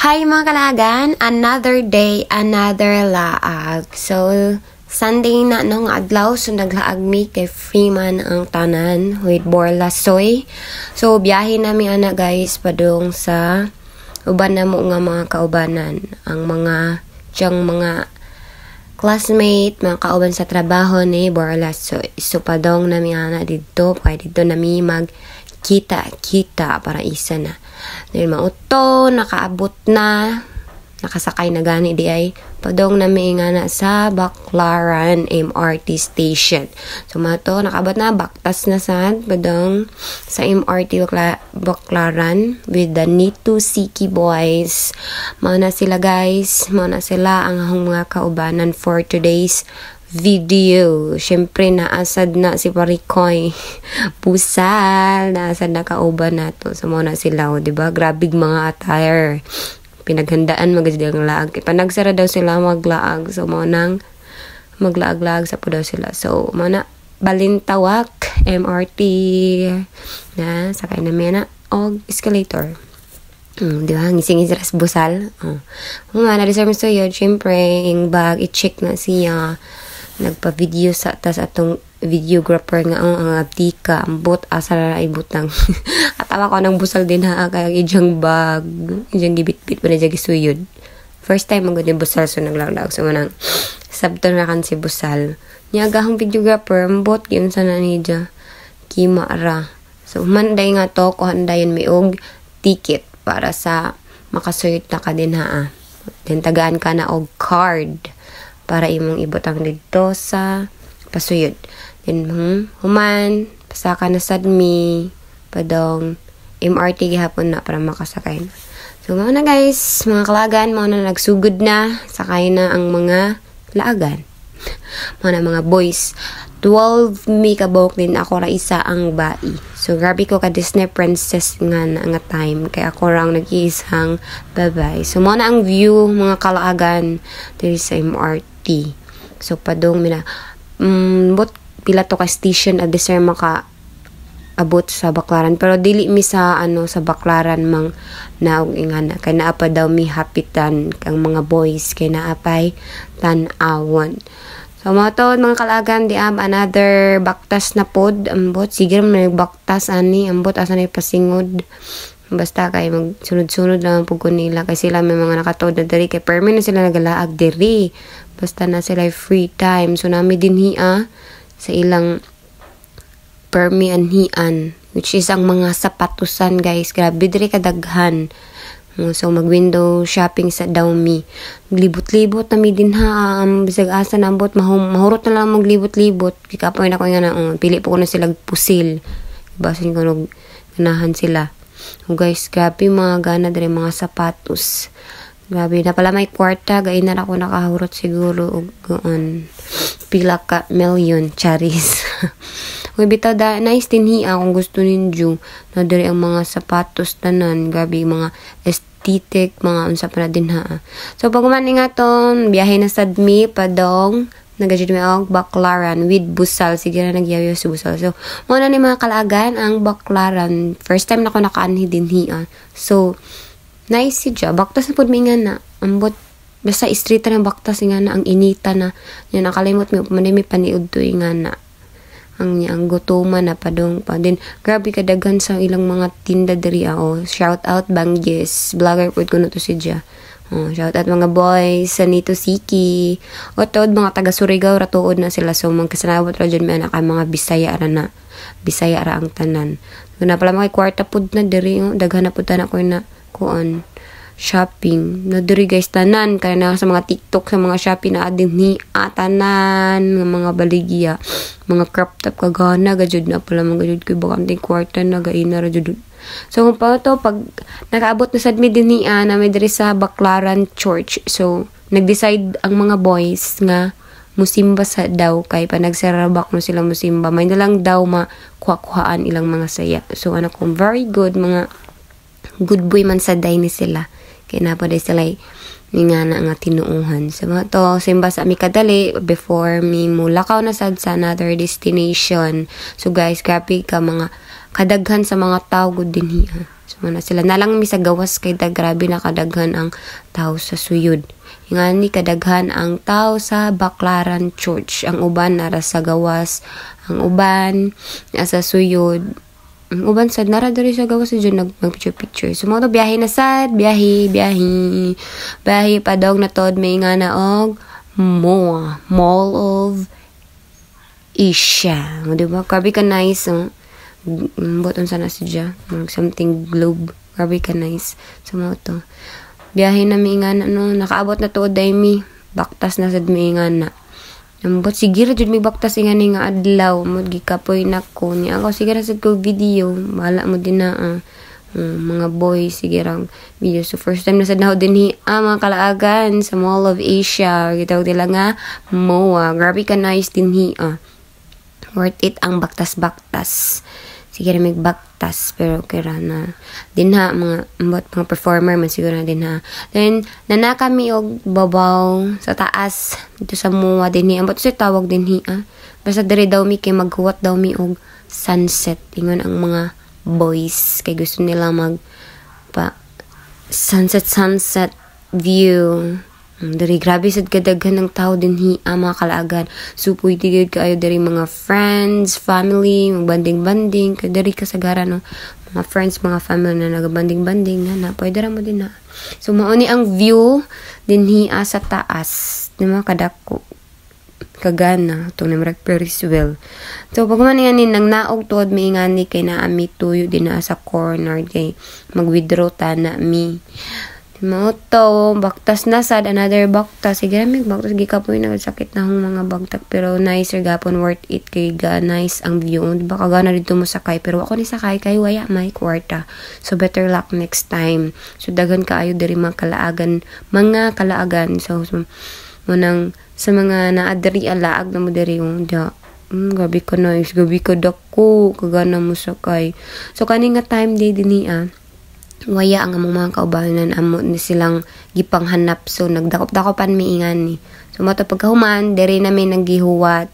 Hi mga kalagan! Another day, another laag. So, Sunday na nung adlaw, so naglaag mi kay Freeman ang tanan with Borlasoy. So, biyahe namin ana guys, padung sa uban na mo nga mga kaubanan. Ang mga classmate, mga kauban sa trabaho ni Borlasoy. So, padong namin ana dito, kaya dito namin kita para isa na. Dahil mauto, nakaabot na, nakasakay na gani di ay padong na may nga na sa Baclaran MRT station. So mato, nakaabot na, baktas na sad padong sa MRT Baclaran with the Nito Siki boys. Mauna sila guys, mauna sila ang mga kaubanan for today's video. Syempre naasad na si Parikoy. Pusal, naasad na kauban nato. So muna sila, diba? Grabig mga attire. Pinaghandaan magandang laag. Panagsara daw sila maglaag. So muna maglaag-laag sa po daw sila. So muna Balintawak MRT na sakay namin na og escalator. Diba? Ngising-ngising ras busal. Na-reserve so yun. Syempre, yung bag, i-check na siya. Nagpa-video sa tas atong videographer nga ang abtika ambot asa na ibutang atawa ko nang busal din ha kay ijang bag ijang gibitbit pa na jagi suyod first time magud ni busal so naglaglag so manang sabto na kan si busal nya gahong videographer ambot yun sa nanidya kimara so manday nga to ko handayon mi og ticket para sa makasuyod na ka din ha then tagaan ka na og card para imong ibutang dito sa pasuyod. Then, human, pasaka na sadmi, padong, MRT gihapon na para makasakay na. So, mga na guys, mga kalagan, mga na nagsugod na, sakay na ang mga laagan. Mga boys. 12 mi kabok din ako ra isa ang bai. So, grabe ko ka Disney princess nga time. Kaya ako rang nag-iisang babay. So, mga na ang view, mga kalaagan, dito sa MRT. So, padong mina, bot pila to ka station at deser maka abot sa Baclaran. Pero dili mi sa, sa Baclaran mang naog ingana. Kaya naapa daw mi hapitan kang mga boys. Kaya naapay tan-awon. So, mga to, mga kalagan, di another baktas na pod, ambot, sige naman nagbaktas, ambot, asa na pasingod, basta kay magsunod-sunod lang po nila, kasi sila may mga nakatod na diri, kay permi na sila nagalaag diri, basta na sila free time, so nami din hiya, sa ilang permi anhian, which is ang mga sapatusan, guys, grabe diri kadaghan. So, mag-window shopping sa Dowme. Maglibot-libot na mi din ha. Bisag asa na ambot. Mahurot na lang maglibot-libot. Kikapoy na ko nga na. Pili po ko na sila pusil. Basin ko nung ganahan sila. So, guys, grabe mga gana dari mga sapatos. Grabe na pala may kwarta. Gain na ako nakahurot siguro. Pila ka million. Charis. Uy, bitaw da, nice din hiya kung gusto ninyo na dari ang mga sapatos tanan, grabe mga aesthetic, mga unsa pa na din ha. So, pag umani nga ton, biyahe na sadmi, padong, nag-adjust mi og Baclaran with busal, sige na nagyayo si busal. So, muna ni mga kalagan, ang Baclaran, first time na ko nakaanhi din hiya. So, nice siya, baktas na po mi nga na, ambot, basta street na baktas nga na, ang inita na, yan, nakalimot mi, manimi paniud to nga na, ang gutuman na padong pa din grabe kadaghan sa ilang mga tinda diri shout out Banggis vlogger pud kuno to si Dia shout out mga boys sa Nito Siki tod mga taga Surigao ra tuod na sila so magkasalabot ra jud mi anak ang mga Bisaya ra ang tanan na pala mga kwarta pud na diri daghan na pud na ko na kuan shopping na diri guys tanan kaya na sa mga TikTok sa mga shopping na adin ni atanan ng mga baligya mga crop top kagana gajud na pala mga gajud ko bakang kwarta na gaina ra jud so kung pa to pag nakaabot na sad mi din ni na may diri sa Baclaran Church so nag-decide ang mga boys nga musimba sa daw kay pa nagsarabak no sila musimba may nalang daw makuha-kuhaan ilang mga saya so anak ko very good mga good boy man sa day ni sila kaya na po day sila nga na nga tinuuhan. So, mga to, simba sa mi kadali before mi mulakaw na sad sa another destination. So, guys, grabe ka mga kadaghan sa mga tao gud dinhi. So na sila nalang mi sa gawas kay grabe na kadaghan ang tao sa suyod. Ingani kadaghan ang tao sa Baclaran Church. Ang uban nara sa gawas, ang uban sa suyod. Ang uban sad nara diri sa gawas jud nagpicture. So mo to biyahe na sad, biyahe pa dog na tod may nga na og Mall of Asia. Di ba? Grabe ka nice. Buton sana siya. Something globe. Grabe ka nice. So mo to. Biyahe na may nga na, nakaabot na to, mi. Baktas na sad may nga na. But sige ra jud may baktas nga ni nga adlaw. Magikapoy na ko niya. Ako sige ra sad ko video. Bahala mo din na mga boys, sige rang video. So first time na sad na din mga kalaagan sa Mall of Asia. Gitawag nila nga MOA. Grabe ka nice din worth it ang baktas-baktas. Sige ra may baktas pero kira na din mga performer man siguro na din Then nana kami og babaw sa taas dito sa MOA din Ambot sa tawag din basta diri daw mi kay maghuwat daw mi og sunset. Ingon ang mga boys kay gusto nila sunset view. Dari grabe sad kadaghan ng tao din mga kalaagan. So pwede gid kaayo dari mga friends, family, banding-banding kay dari kasagaran mga friends, mga family na nagabanding-banding na pwede ra mo din So mao ni ang view din sa taas. Di mga kadako kagana to ni Ferris wheel. So pag man yan nang naog tuod may ingani kay naami tuyo din sa corner kay mag-withdraw ta na mi. Moto baktas na sad another baktas. Sige mi baktas gikapoy na sakit na hong mga bagtak pero nice gapon worth it kay nice ang view. Diba kagana dito mo sakay pero ako ni sakay kay waya may kwarta. So better luck next time. So dagan kaayo diri mga kalaagan. So munang sa mga naadiri alaag na mo diri yung gabi ko nice, gabi ko dako kagana mo sakay. So kani nga time day din waya ang among mga kaubanan amo ni silang gipanghanap. So nagdakop-dakopan mi ingani. So mato pagkahuman diri na may naggihuwat.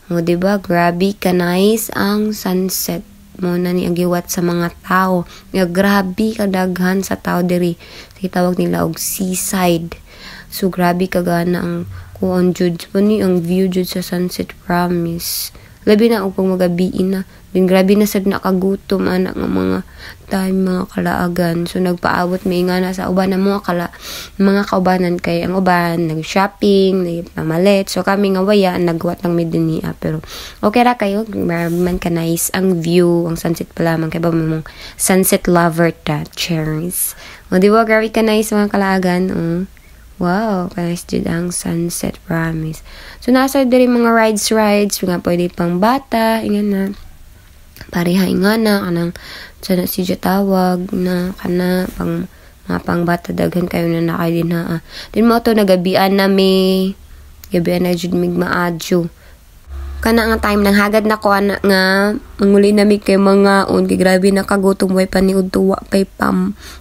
Mo diba grabe ka nice ang sunset. Mo na ni ang giwat sa mga tao. Nga grabe kadaghan sa tao diri. Tawag nila og seaside. So grabe kagana ang kuon jud ni ang view jud sa sunset, promise. Labi na og magabiin na. Din grabe na sad nakagutom anak nga mga time mga kalaagan. So nagpaabot may nga na sa uban na mga kaubanan kay ang uban nag-shopping, nagpamalit. So kami nga waya nagwat lang mi dinhi pero okay ra kayo man ka nice ang view, ang sunset pa lamang kay ba mong sunset lover ta. Cheers. O di ba grabe ka nice mga kalaagan. Wow, kanis jud ang sunset, promise. So nasa diri mga rides nga pwede pang bata, ingan na pareha ingana kanang sana si tawag na kana pang mga pang bata daghan kayo na nakay din Din mo to nagabian na may gabian na jud mig maadyo. Kana nga time nang hagad na ko ana nga manguli na mi kay mga kay grabe na kagutom way paniud tuwa pay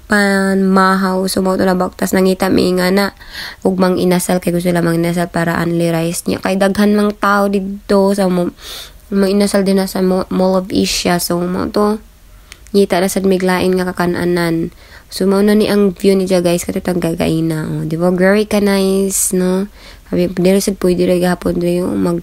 panmahaw. So mo to na baktas nangita mi nga na ug mang inasal kay gusto lamang inasal para only rice niya kay daghan mang tao didto sa mga inasal din na sa Mall of Asia. So mo to ngita na sad miglain nga kakananan. So mo na ni ang view ni guys katong gagaina. Di ba very ka nice no? Sabi diri sad pwede ra gahapon diri mag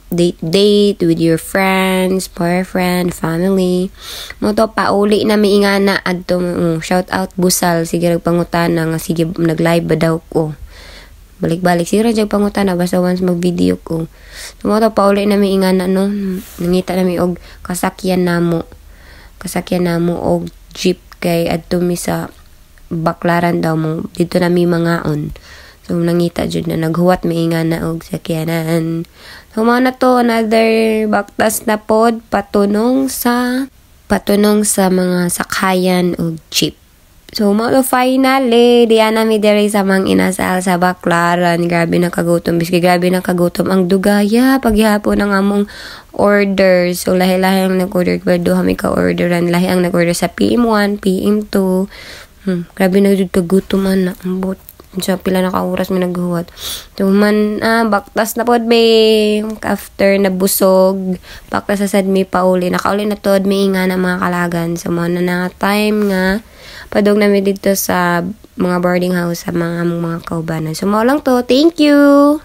date with your friends, boyfriend, family. Mo to pauli na miingana adto shout out Busal sige pangutana nga sige nag-live ba daw ko. Balik-balik sige ra pangutana basta once mag-video ko. So mo to pauli na miingana no. Nangita na mi og kasakyan namo og jeep kay adto mi sa Baclaran daw mo dito na mi mangaon. So nangita jud na naghuwat miingana og sakyanan. So na to another baktas na pod patunong sa mga sakayan og jeep. So mao finally diyan na mi diri sa mang inasal sa Baclaran. Grabe na kagutom biski grabe na kagutom ang dugaya paghihapon ang among order. So lahi-lahi ang nag-order pero kami ka-orderan lahi ang nag-order sa PM1, PM2. Grabe na jud kagutom ana ambot. So, pila na ka oras may naghuwat. So, man, baktas na pod, may after nabusog, baktas sa sad may pauli. Nakauli na to, may inga na mga kalagan. So, mo na time nga, padog namin dito sa mga boarding house sa mga kaubanan. So, mo lang to. Thank you!